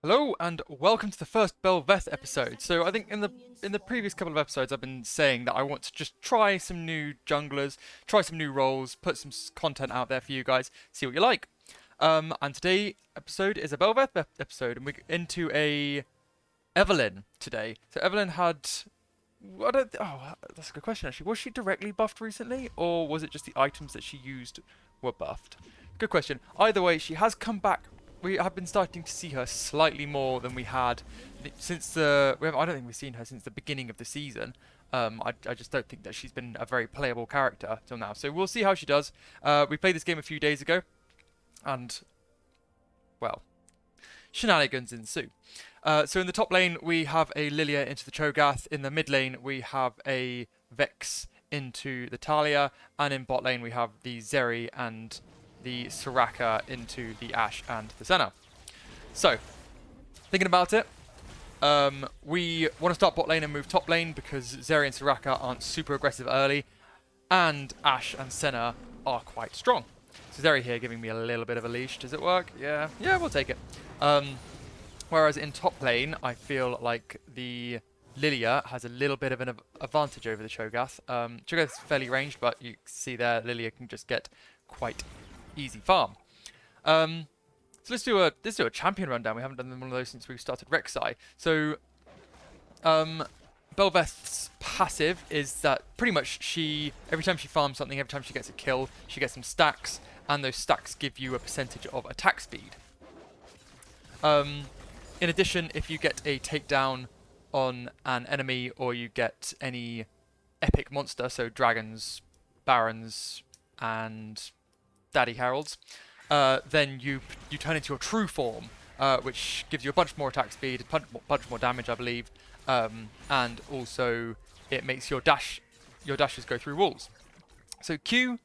Hello and welcome to the first Bel'veth episode. So I think in the previous couple of episodes I've been saying that I want to just try some new junglers, try some new roles, put some content out there for you guys, see what you like. And today episode is a Bel'veth episode, and we're into a Evelyn today. So Evelyn had, that's a good question actually. Was she directly buffed recently, or was it just the items that she used were buffed? Good question. Either way, she has come back. We have been starting to see her slightly more than we had since I don't think we've seen her since the beginning of the season. I just don't think that she's been a very playable character till now. So we'll see how she does. We played this game a few days ago, and well, shenanigans ensue. So in the top lane we have a Lilia into the Cho'Gath. In the mid lane we have a Vex into the Talia, and in bot lane we have the Zeri and the Soraka into the Ashe and the Senna. So, thinking about it, we want to start bot lane and move top lane because Zeri and Soraka aren't super aggressive early, and Ashe and Senna are quite strong. So Zeri here giving me a little bit of a leash. Does it work? Yeah, we'll take it. Whereas in top lane, I feel like the Lilia has a little bit of an advantage over the Cho'Gath. Cho'Gath's fairly ranged, but you see there, Lilia can just get quite easy farm. So let's do a champion rundown. We haven't done one of those since we started Rek'Sai. So Bel'Veth's passive is that pretty much every time she farms something, every time she gets a kill, she gets some stacks, and those stacks give you a percentage of attack speed. In addition, if you get a takedown on an enemy, or you get any epic monster, so dragons, barons, and Daddy Heralds, then you turn into your true form, which gives you a bunch more attack speed, a bunch more damage, I believe, and also it makes your dashes go through walls. So Q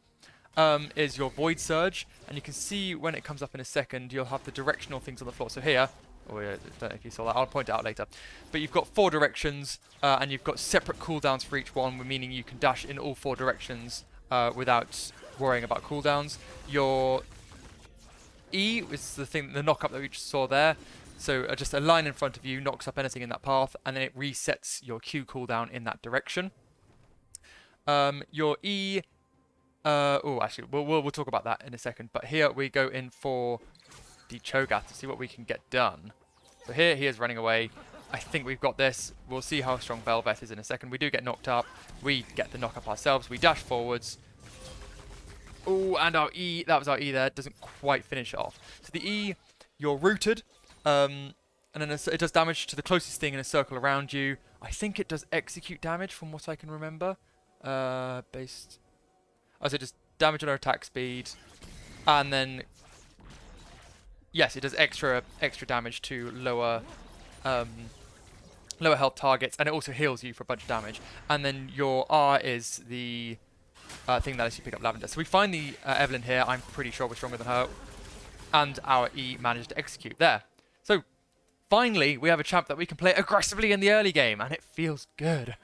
is your Void Surge, and you can see when it comes up in a second, you'll have the directional things on the floor. So here, I don't know if you saw that, I'll point it out later, but you've got 4 directions, and you've got separate cooldowns for each one, meaning you can dash in all 4 directions without worrying about cooldowns. Your E is the knock up that we just saw there. So just a line in front of you knocks up anything in that path, and then it resets your Q cooldown in that direction. Your E, actually, we'll talk about that in a second. But here we go in for the Cho'Gath to see what we can get done. So here he is running away. I think we've got this. We'll see how strong Bel'Veth is in a second. We do get knocked up. We get the knock up ourselves. We dash forwards. Oh, and our E, that was our E there, doesn't quite finish it off. So the E, you're rooted, and then it does damage to the closest thing in a circle around you. I think it does execute damage from what I can remember. So just damage on our attack speed, and then, yes, it does extra damage to lower health targets, and it also heals you for a bunch of damage. And then your R is the thing that lets you pick up Lavender. So we find the Evelyn here. I'm pretty sure we're stronger than her. And our E managed to execute there. So finally, we have a champ that we can play aggressively in the early game, and it feels good.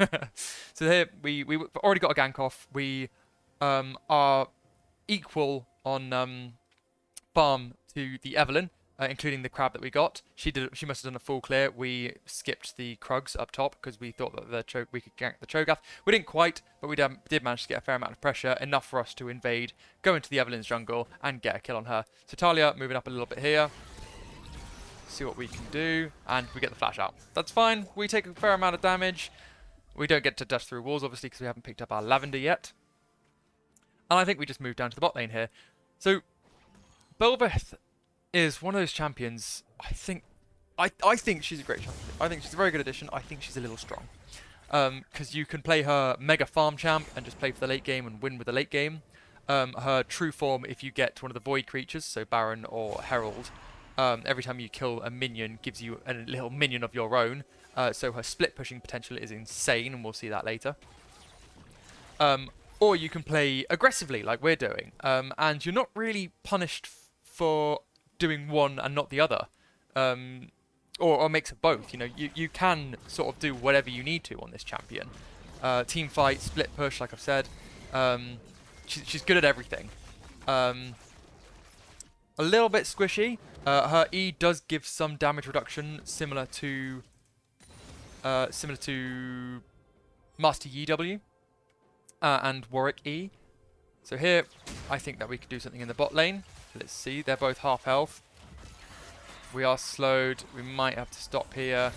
So here, we've already got a gank off. We are equal on farm to the Evelyn, including the crab that we got. She must have done a full clear. We skipped the Krugs up top because we thought that we could gank the Cho'Gath. We didn't quite, but we did manage to get a fair amount of pressure, enough for us to invade, go into the Evelyn's jungle, and get a kill on her. So Talia moving up a little bit here. See what we can do, and we get the flash out. That's fine. We take a fair amount of damage. We don't get to dash through walls, obviously, because we haven't picked up our Lavender yet. And I think we just moved down to the bot lane here. So Bel'Veth is one of those champions. I think she's a great champion. I think she's a very good addition. I think she's a little strong, because you can play her mega farm champ and just play for the late game and win with the late game. Her true form, if you get one of the void creatures, so Baron or Herald, every time you kill a minion, gives you a little minion of your own. So her split pushing potential is insane, and we'll see that later. Or you can play aggressively like we're doing, and you're not really punished for doing one and not the other, or a mix of both. You know, you can sort of do whatever you need to on this champion. Team fight, split push, like I've said. She's good at everything. A little bit squishy, Her E does give some damage reduction, similar to Master Yi W and Warwick E. So here, I think that we could do something in the bot lane. Let's see, they're both half health. We are slowed. We might have to stop here.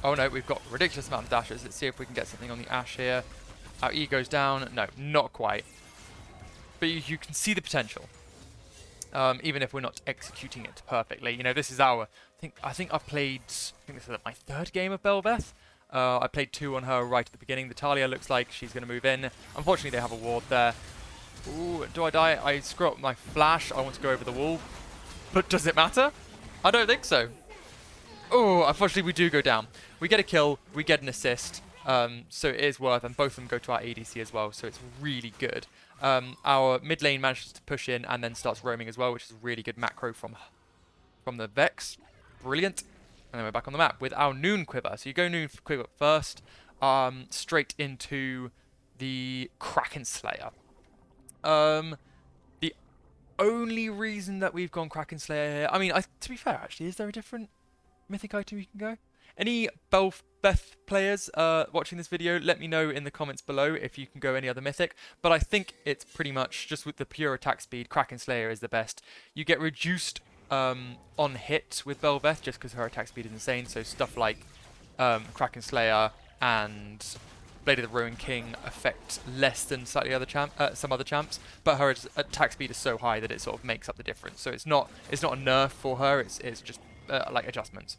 Oh no, we've got a ridiculous amount of dashes. Let's see if we can get something on the Ashe here. Our E goes down. No, not quite. But you can see the potential. Even if we're not executing it perfectly. You know, this is our... I think this is my third game of Bel'veth. I played 2 on her right at the beginning. The Talia looks like she's going to move in. Unfortunately, they have a ward there. Ooh, do I die? I screw up my flash. I want to go over the wall. But does it matter? I don't think so. Oh, unfortunately, we do go down. We get a kill. We get an assist. So it is worth, and both of them go to our ADC as well, so it's really good. Our mid lane manages to push in and then starts roaming as well, which is a really good macro from the Vex. Brilliant. And then we're back on the map with our Noon Quiver. So you go Noon Quiver first, straight into the Kraken Slayer. The only reason that we've gone Kraken Slayer here, I mean, to be fair, actually, is there a different mythic item you can go? Any Bel'veth players watching this video, let me know in the comments below if you can go any other mythic. But I think it's pretty much just with the pure attack speed, Kraken Slayer is the best. You get reduced on hit with Bel'veth just because her attack speed is insane. So stuff like Kraken Slayer and Blade of the Ruin King affect less than slightly some other champs. But her attack speed is so high that it sort of makes up the difference. So it's not a nerf for her. It's just like adjustments.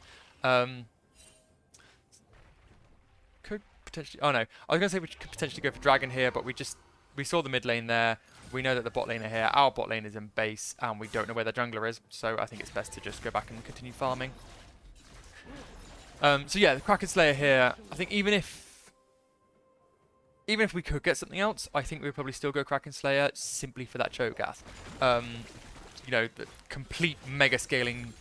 Could potentially... Oh no, I was going to say we could potentially go for Dragon here, but we saw the mid lane there. We know that the bot lane are here. Our bot lane is in base, and we don't know where the jungler is, so I think it's best to just go back and continue farming. So yeah, the Kraken Slayer here, I think even if we could get something else, I think we would probably still go Kraken Slayer, simply for that Cho'Gath. You know, the complete mega scaling,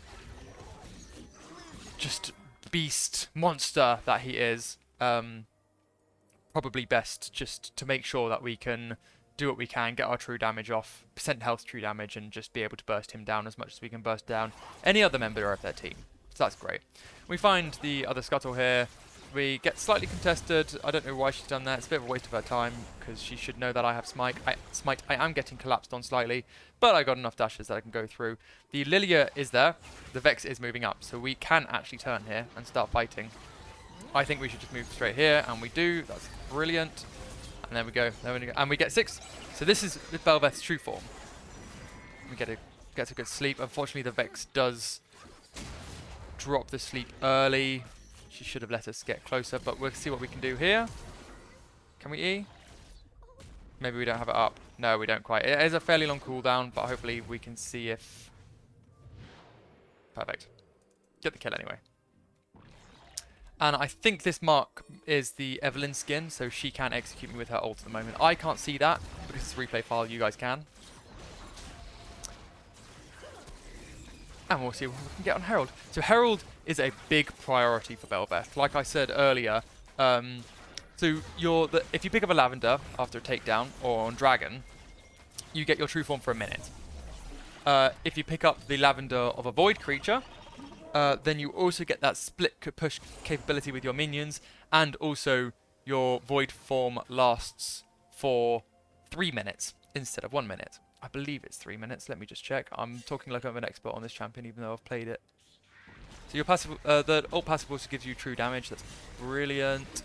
just beast monster that he is. Probably best just to make sure that we can do what we can, get our true damage off, percent health true damage, and just be able to burst him down as much as we can burst down any other member of their team. So that's great. We find the other scuttle here. We get slightly contested. I don't know why she's done that. It's a bit of a waste of her time, because she should know that I have Smite. I am getting collapsed on slightly, but I got enough dashes that I can go through. The Lilia is there. The Vex is moving up, so we can actually turn here and start fighting. I think we should just move straight here, and we do. That's brilliant. And there we go. And we get 6. So this is Bel'veth's true form. We gets a good sleep. Unfortunately, the Vex does drop the sleep early. She should have let us get closer, but we'll see what we can do here. Can we E? Maybe we don't have it up. No, we don't quite. It is a fairly long cooldown, but hopefully we can see if... Perfect. Get the kill anyway. And I think this mark is the Evelyn skin, so she can execute me with her ult at the moment. I can't see that, because it's a replay file, you guys can. And we'll see what we can get on Herald. So Herald is a big priority for Bel'veth. Like I said earlier, so if you pick up a Lavender after a takedown, or on Dragon, you get your true form for a minute. If you pick up the Lavender of a Void creature, then you also get that split push capability with your minions, and also your Void form lasts for 3 minutes instead of 1 minute. I believe it's 3 minutes. Let me just check. I'm talking like I'm an expert on this champion, even though I've played it. So your passive, the ult passive also gives you true damage. That's brilliant.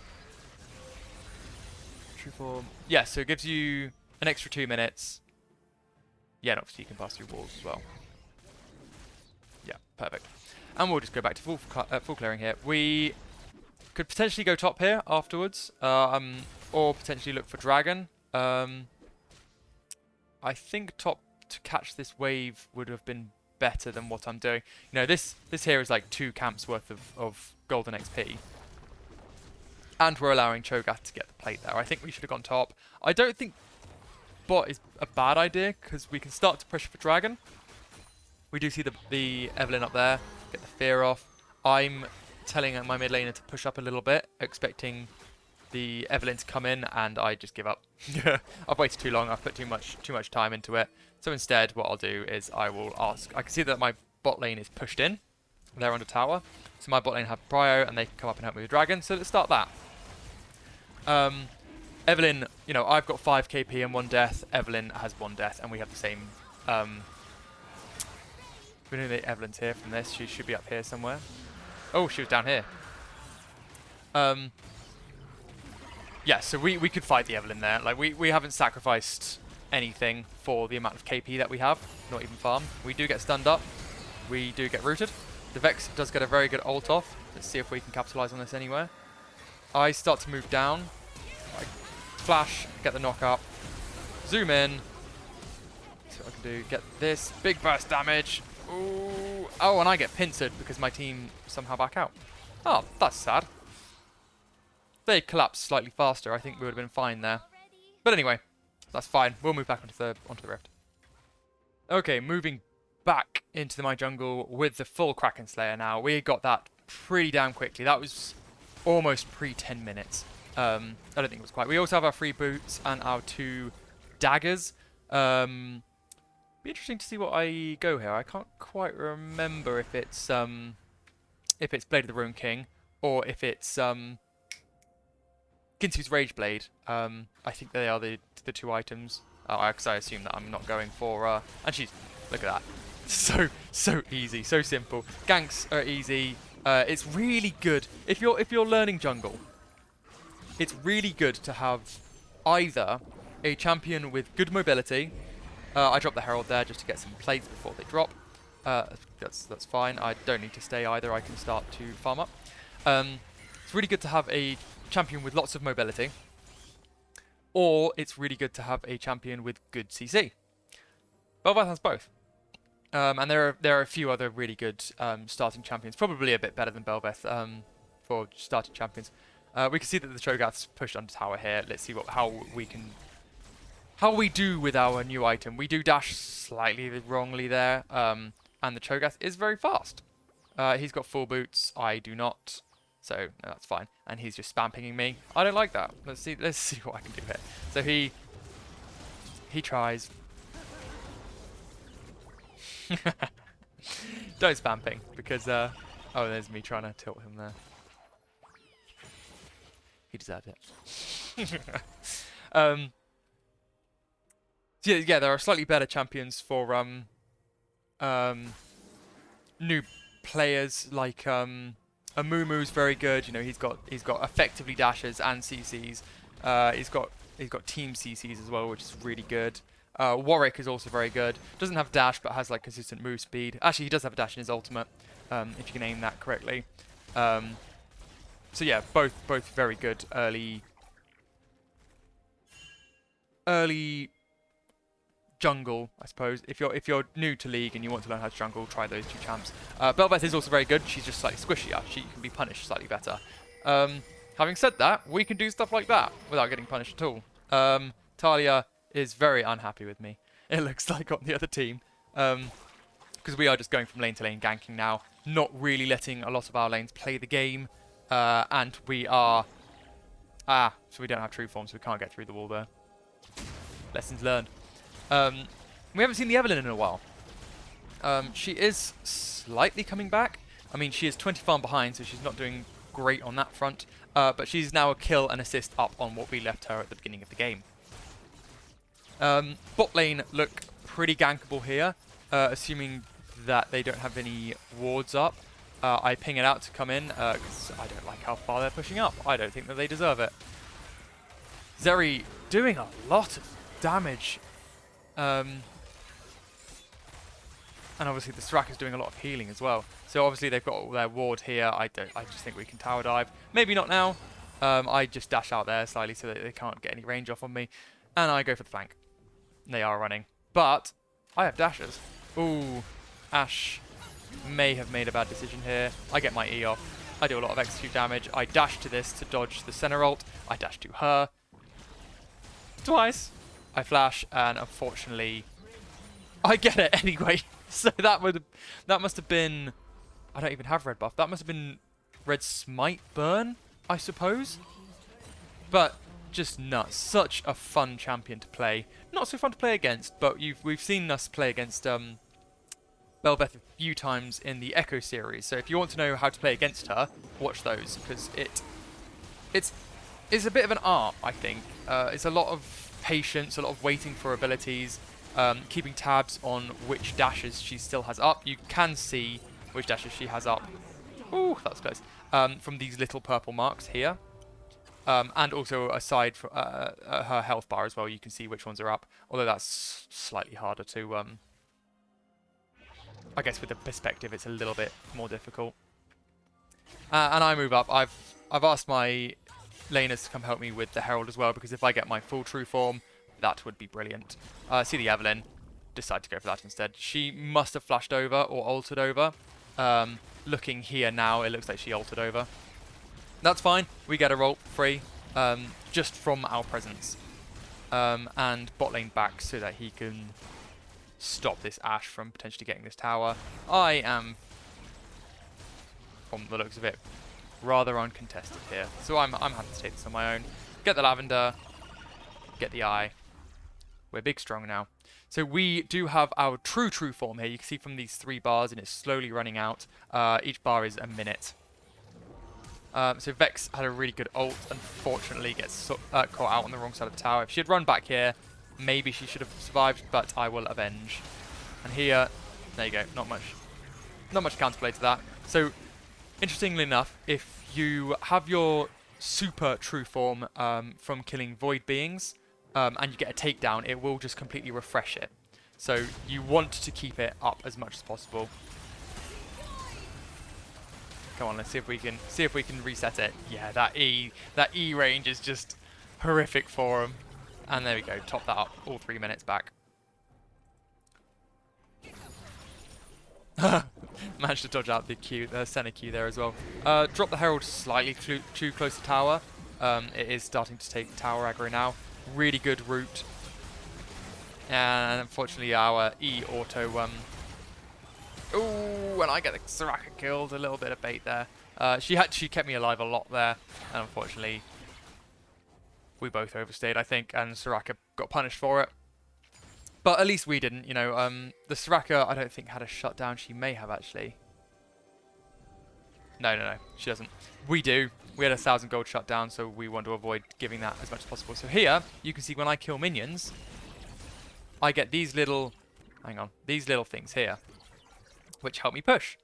True form. Yeah, so it gives you an extra 2 minutes. Yeah, and obviously you can pass through walls as well. Yeah, perfect. And we'll just go back to full clearing here. We could potentially go top here afterwards, or potentially look for Dragon. I think top to catch this wave would have been better than what I'm doing. You know, this here is like 2 camps worth of golden XP. And we're allowing Cho'Gath to get the plate there. I think we should have gone top. I don't think bot is a bad idea, because we can start to push for Dragon. We do see the Evelyn up there. Get the fear off. I'm telling my mid laner to push up a little bit, expecting the Evelyn to come in, and I just give up. I've waited too long. I've put too much time into it. So instead, what I'll do is I will ask. I can see that my bot lane is pushed in. They're under tower. So my bot lane have prio, and they can come up and help me with dragon. So let's start that. Evelyn, you know, I've got 5 KP and 1 death. Evelyn has 1 death, and we have the same. We know that Evelyn's here from this. She should be up here somewhere. Oh, she was down here. Yeah, so we could fight the Evelyn there. Like, we haven't sacrificed anything for the amount of KP that we have. Not even farm. We do get stunned up. We do get rooted. The Vex does get a very good ult off. Let's see if we can capitalize on this anywhere. I start to move down. I flash, get the knock up. Zoom in. See what I can do. Get this. Big burst damage. Ooh. Oh, and I get pincered because my team somehow back out. Oh, that's sad. They collapsed slightly faster. I think we would have been fine there. But anyway, that's fine. We'll move back onto the rift. Okay, moving back into my jungle with the full Kraken Slayer now. We got that pretty damn quickly. That was almost pre-10 minutes. I don't think it was quite. We also have our 3 boots and our 2 daggers. Be interesting to see what I go here. I can't quite remember if it's Blade of the Ruined King or if it's Ginsu's Rage Blade. I think they are the 2 items. Because I assume that I'm not going for. And she's, look at that. So easy, so simple. Ganks are easy. It's really good if you're learning jungle. It's really good to have either a champion with good mobility. I dropped the Herald there just to get some plates before they drop. That's fine. I don't need to stay either. I can start to farm up. It's really good to have a champion with lots of mobility. Or it's really good to have a champion with good CC. Bel'veth has both. And there are a few other really good starting champions. Probably a bit better than Bel'veth for starting champions. We can see that the Cho'Gath's pushed under tower here. Let's see how we do with our new item. We do dash slightly wrongly there. And the Cho'Gath is very fast. He's got full boots. I do not. So no, that's fine. And he's just spam pinging me. I don't like that. Let's see what I can do here. So he tries. Don't spam ping because oh, there's me trying to tilt him there. He deserved it. So yeah, there are slightly better champions for new players like Amumu's very good. You know, he's got effectively dashes and CCs. He's got team CCs as well, which is really good. Warwick is also very good. Doesn't have dash, but has like consistent move speed. Actually, he does have a dash in his ultimate, if you can aim that correctly. So yeah, both very good early jungle, I suppose. If you're new to League and you want to learn how to jungle, try those 2 champs. Bel'veth is also very good. She's just slightly squishier. She can be punished slightly better. Having said that, we can do stuff like that without getting punished at all. Talia is very unhappy with me, it looks like, on the other team. Because we are just going from lane to lane ganking now, not really letting a lot of our lanes play the game. And we are... so we don't have true form, so we can't get through the wall there. Lessons learned. We haven't seen the Evelyn in a while. She is slightly coming back. I mean, she is 20 farm behind, so she's not doing great on that front. But she's now a kill and assist up on what we left her at the beginning of the game. Bot lane look pretty gankable here, assuming that they don't have any wards up. I ping it out to come in, because I don't like how far they're pushing up. I don't think that they deserve it. Zeri doing a lot of damage. And obviously the Srak is doing a lot of healing as well. So obviously they've got all their ward here. I just think we can tower dive. Maybe not now. I just dash out there slightly so that they can't get any range off on me. And I go for the flank. They are running. But I have dashes. Ooh, Ashe may have made a bad decision here. I get my E off. I do a lot of execute damage. I dash to this to dodge the center ult. I dash to her. Twice. I flash, and unfortunately, I get it anyway. So that must have been... I don't even have red buff. That must have been red smite burn, I suppose. But just nuts. Such a fun champion to play. Not so fun to play against, but we've seen us play against Bel'veth a few times in the Echo series. So if you want to know how to play against her, watch those, because it's a bit of an art, I think. It's a lot of patience, a lot of waiting for abilities, keeping tabs on which dashes she still has up. You can see which dashes she has up. Ooh, that was close. From these little purple marks here. And also aside from her health bar as well, you can see which ones are up. Although that's slightly harder to... I guess with the perspective, it's a little bit more difficult. And I move up. I've asked my laners to come help me with the Herald as well, because if I get my full true form, that would be brilliant. See the Evelyn. Decide to go for that instead. She must have flashed over or altered over. Looking here now, it looks like she altered over. That's fine. We get a roll free just from our presence. And bot lane back so that he can stop this Ashe from potentially getting this tower. I am, from the looks of it, rather uncontested here. So I'm happy to take this on my own. Get the Lavender. Get the Eye. We're big strong now. So we do have our true form here. You can see from these 3 bars, and it's slowly running out. Each bar is a minute. So Vex had a really good ult. Unfortunately, gets caught out on the wrong side of the tower. If she had run back here, maybe she should have survived, but I will avenge. And here, there you go. Not much counterplay to that. So, interestingly enough, if you have your super true form from killing void beings, and you get a takedown, it will just completely refresh it. So you want to keep it up as much as possible. Come on, let's see if we can reset it. Yeah, that E range is just horrific for him. And there we go, top that up, all 3 minutes back. Managed to dodge out the Q, the center Q there as well. Drop the Herald slightly too close to tower. It is starting to take tower aggro now. Really good route. And unfortunately our E auto... Ooh, and I get the Soraka killed. A little bit of bait there. She kept me alive a lot there. And unfortunately, we both overstayed, I think. And Soraka got punished for it. But at least we didn't, you know. The Soraka, I don't think, had a shutdown. She may have, actually. No, she doesn't. We do. We had a 1,000 gold shutdown, so we want to avoid giving that as much as possible. So here, you can see when I kill minions, I get these little... Hang on. These little things here, which help me push.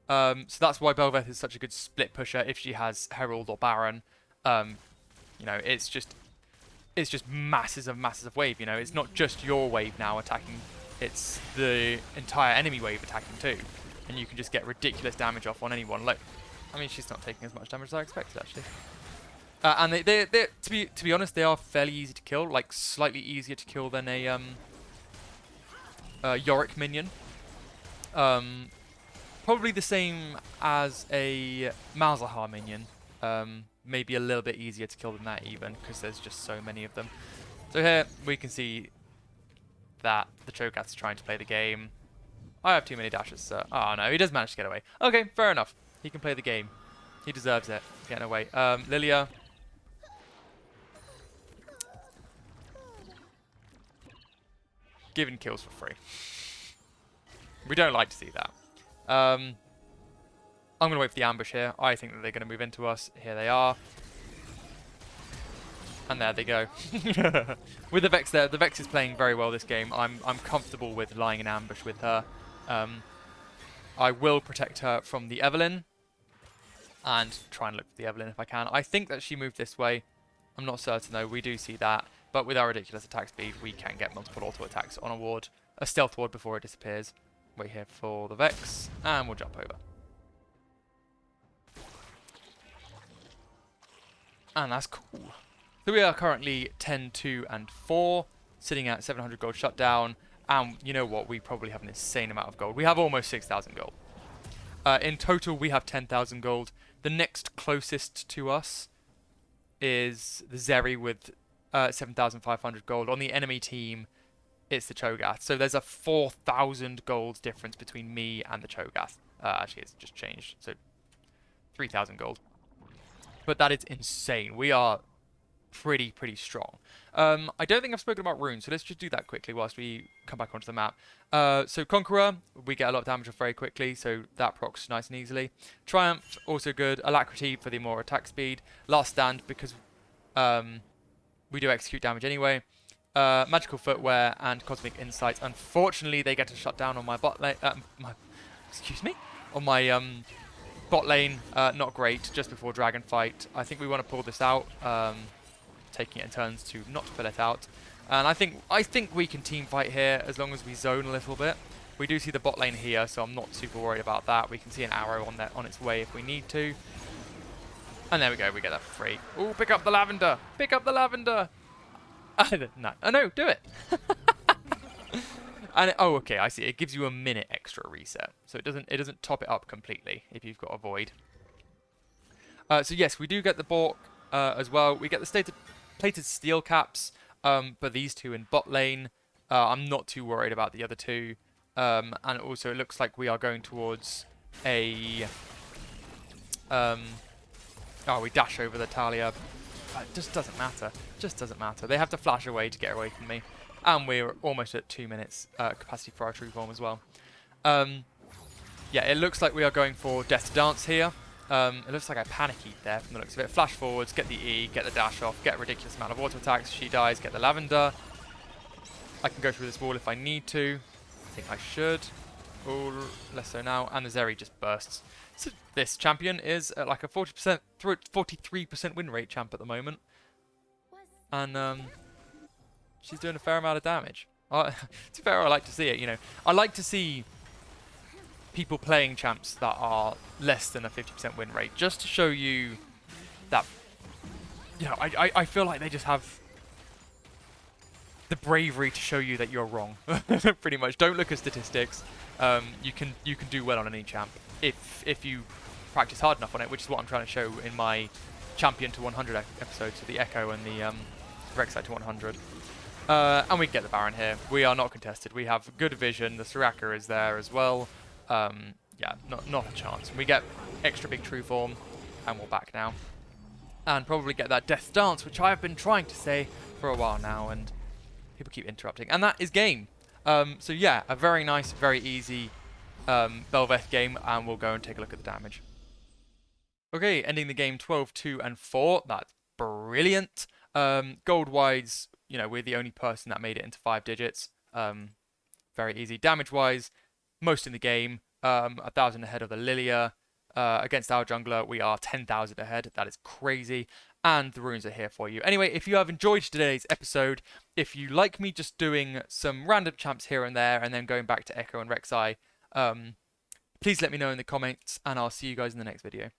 So that's why Bel'veth is such a good split pusher if she has Herald or Baron. You know, it's just masses of wave, you know. It's not just your wave now attacking, it's the entire enemy wave attacking too. And you can just get ridiculous damage off on anyone. Like, I mean, she's not taking as much damage as I expected, actually. And they to be honest, they are fairly easy to kill, like slightly easier to kill than a Yorick minion. Probably the same as a Malzahar minion. Maybe a little bit easier to kill than that even, because there's just so many of them. So here we can see that the Cho'Gath's trying to play the game. I have too many dashes, so... Oh no, he does manage to get away. Okay, fair enough. He can play the game. He deserves it, getting away. Lilia. Giving kills for free. We don't like to see that. I'm going to wait for the ambush here. I think that they're going to move into us. Here they are. And there they go. With the Vex there, the Vex is playing very well this game. I'm comfortable with lying in ambush with her. I will protect her from the Evelyn. And try and look for the Evelyn if I can. I think that she moved this way. I'm not certain though. We do see that. But with our ridiculous attack speed, we can get multiple auto attacks on a ward. A stealth ward before it disappears. Wait here for the Vex. And we'll jump over. And that's cool. So we are currently 10, 2, and 4, sitting at 700 gold shutdown. And you know what? We probably have an insane amount of gold. We have almost 6,000 gold. In total, we have 10,000 gold. The next closest to us is the Zeri with 7,500 gold. On the enemy team, it's the Cho'Gath. So there's a 4,000 gold difference between me and the Cho'Gath. Actually, it's just changed. So 3,000 gold. But that is insane. We are pretty strong. I don't think I've spoken about runes, so let's just do that quickly whilst we come back onto the map. So Conqueror, we get a lot of damage off very quickly, so that procs nice and easily. Triumph, also good. Alacrity for the more attack speed. Last Stand, because we do execute damage anyway. Magical Footwear and Cosmic Insight. Unfortunately, they get to shut down on my bot lane. On my bot lane. Not great. Just before Dragon Fight. I think we want to pull this out. Taking it in turns to not pull it out. And I think we can team fight here as long as we zone a little bit. We do see the bot lane here, so I'm not super worried about that. We can see an arrow on its way if we need to. And there we go. We get that for free. Oh, pick up the lavender. Pick up the lavender. No. Oh, no, do it. And oh, okay, I see. It gives you a minute extra reset, so it doesn't top it up completely if you've got a void. So yes, we do get the Bork as well. We get the plated steel caps, but these two in bot lane. I'm not too worried about the other two. And also, it looks like we are going towards a. Oh, we dash over the Talia. It just doesn't matter. Just doesn't matter. They have to flash away to get away from me. And we're almost at 2 minutes capacity for our true form as well. Yeah, it looks like we are going for Death Dance here. It looks like I panicked there from the looks of it. Flash forwards, get the E, get the dash off, get a ridiculous amount of auto attacks. She dies, get the lavender. I can go through this wall if I need to. I think I should. Oh, less so now. And the Zeri just bursts. So this champion is at like a 43% win rate champ at the moment. And she's doing a fair amount of damage. To be fair, I like to see it, you know. I like to see people playing champs that are less than a 50% win rate, just to show you that, you know, I feel like they just have the bravery to show you that you're wrong. Pretty much. Don't look at statistics. You can do well on any champ if you practice hard enough on it, which is what I'm trying to show in my champion to 100 episodes, so the Echo and the Rek'Sai to 100. And we get the Baron here. We are not contested. We have good vision. The Soraka is there as well. Yeah, not a chance. We get extra big true form, and we're back now. And probably get that Death Dance, which I have been trying to say for a while now, and people keep interrupting. And that is game. So yeah, a very nice, very easy Bel'veth game, and we'll go and take a look at the damage. Okay, ending the game 12-2 and 4. That's brilliant. Gold-wise, you know, we're the only person that made it into 5 digits. Very easy. Damage-wise, most in the game, 1,000 ahead of the Lilia. Against our jungler, we are 10,000 ahead. That is crazy. And the runes are here for you. Anyway, if you have enjoyed today's episode, if you like me just doing some random champs here and there, and then going back to Echo and Rek'Sai, please let me know in the comments, and I'll see you guys in the next video.